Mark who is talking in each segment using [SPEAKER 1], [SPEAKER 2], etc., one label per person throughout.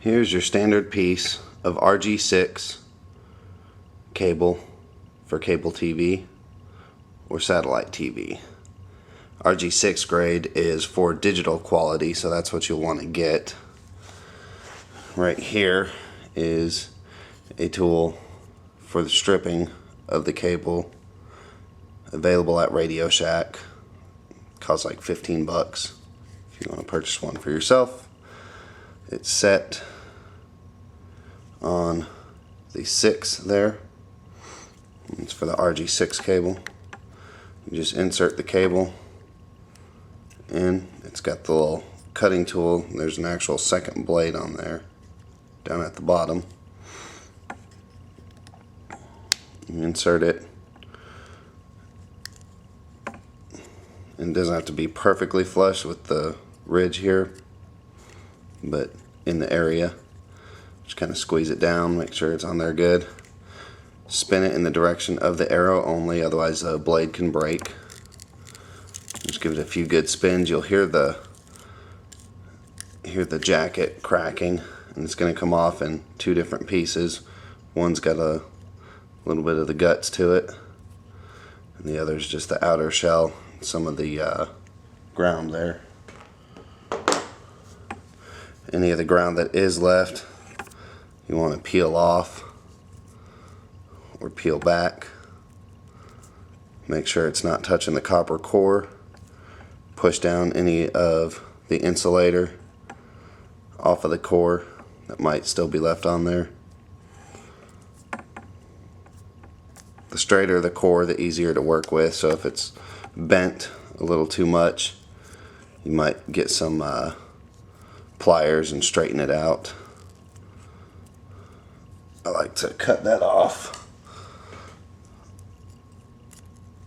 [SPEAKER 1] Here's your standard piece of RG6 cable for cable TV or satellite TV. RG6 grade is for digital quality, so that's what you'll want to get. Right here is a tool for the stripping of the cable, available at Radio Shack. Costs like 15 bucks if you want to purchase one for yourself. It's set on the 6 there. It's for the RG6 cable. You just insert the cable in. It's got the little cutting tool. There's an actual second blade on there down at the bottom. You insert it. And it doesn't have to be perfectly flush with the ridge here, but in the area. Just kind of squeeze it down, make sure it's on there good. Spin it in the direction of the arrow only, otherwise the blade can break. Just give it a few good spins. You'll hear the jacket cracking, and it's going to come off in two different pieces. One's got a little bit of the guts to it, and the other's just the outer shell, some of the ground there. Any of the ground that is left, you want to peel off or peel back. Make sure it's not touching the copper core. Push down any of the insulator off of the core that might still be left on there. The straighter the core, the easier to work with, so if it's bent a little too much, you might get some pliers and straighten it out. I like to cut that off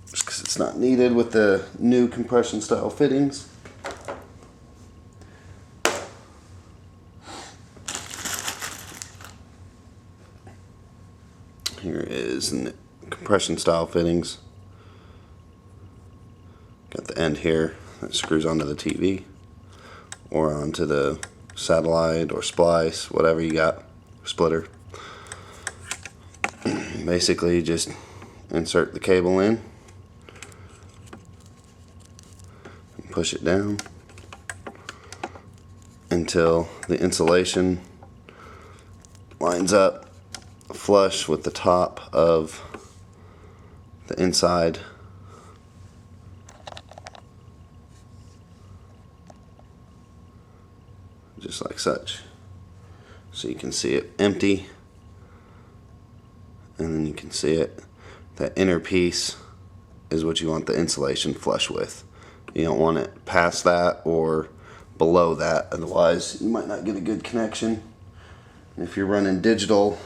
[SPEAKER 1] just because it's not needed with the new compression style fittings. Here is the compression style fittings. Got the end here that screws onto the TV or onto the satellite or splice, whatever you got, splitter. Basically, just insert the cable in and push it down until the insulation lines up flush with the top of the inside. Just like such. So you can see it empty, and then you can see it. That inner piece is what you want the insulation flush with. You don't want it past that or below that, otherwise you might not get a good connection. If you're running digital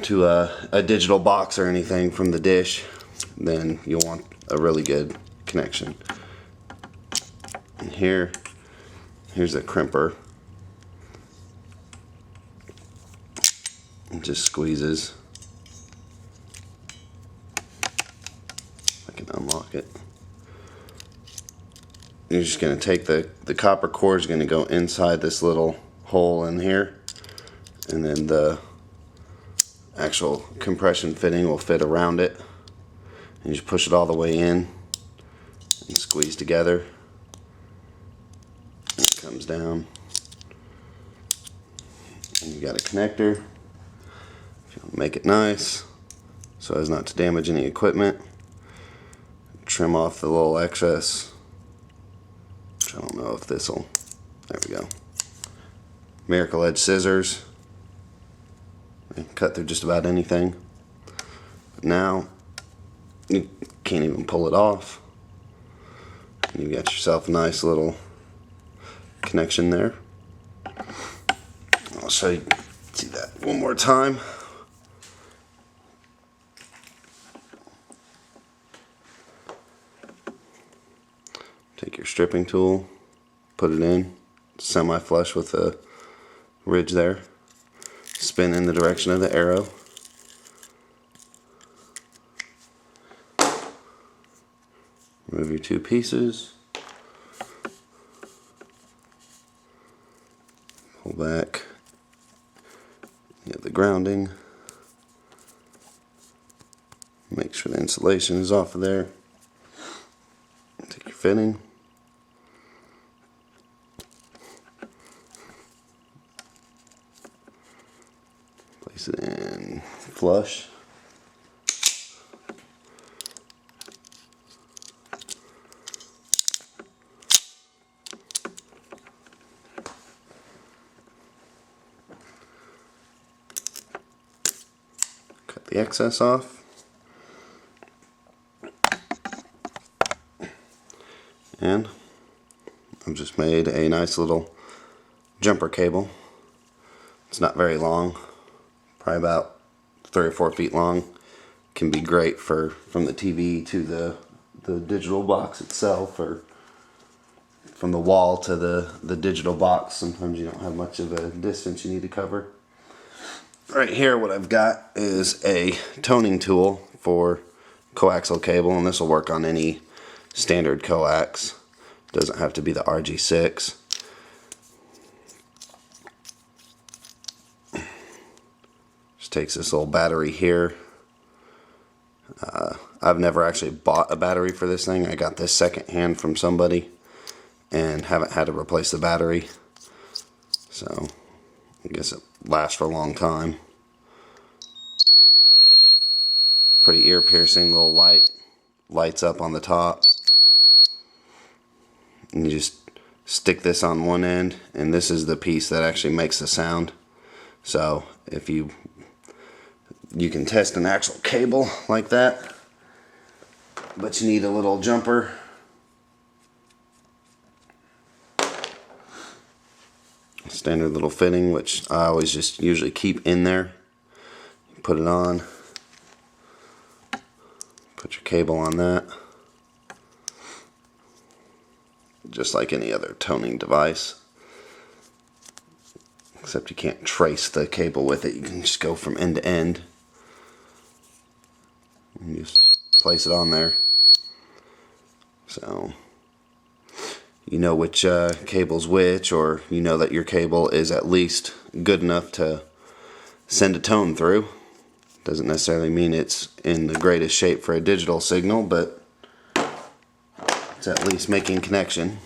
[SPEAKER 1] to a digital box or anything from the dish, then you'll want a really good connection. And here's a crimper. It just squeezes. I can unlock it. You're just going to take the copper core is going to go inside this little hole in here, and then the actual compression fitting will fit around it. And you just push it all the way in and squeeze together. And it comes down. And you got a connector. Make it nice so as not to damage any equipment. Trim off the little excess. I don't know if this'll. There we go. Miracle Edge scissors. Cut through just about anything. But now you can't even pull it off. You got yourself a nice little connection there. I'll show you. See that one more time. Take your stripping tool, put it in, semi-flush with the ridge there. Spin in the direction of the arrow. Remove your two pieces. back. You have the grounding. Make sure the insulation is off of there. Take your fitting. Place it in flush. Cut the excess off. And I've just made a nice little jumper cable. It's not very long, probably about 3 or 4 feet long. Can be great for from the TV to the digital box itself, or from the wall to the digital box. Sometimes you don't have much of a distance you need to cover. Right here what I've got is a toning tool for coaxial cable, and this will work on any standard coax. Doesn't have to be the RG6. Just takes this little battery here. I've never actually bought a battery for this thing. I got this secondhand from somebody and haven't had to replace the battery. So I guess it lasts for a long time. Pretty ear piercing little light. Lights up on the top. And you just stick this on one end, and this is the piece that actually makes the sound. So if you can test an actual cable like that, but you need a little jumper. Standard little fitting, which I always just usually keep in there. Put it on. Put your cable on that. Just like any other toning device, except you can't trace the cable with it. You can just go from end to end and just place it on there, so you know which cable's which, or you know that your cable is at least good enough to send a tone through. Doesn't necessarily mean it's in the greatest shape for a digital signal, but it's at least making connection.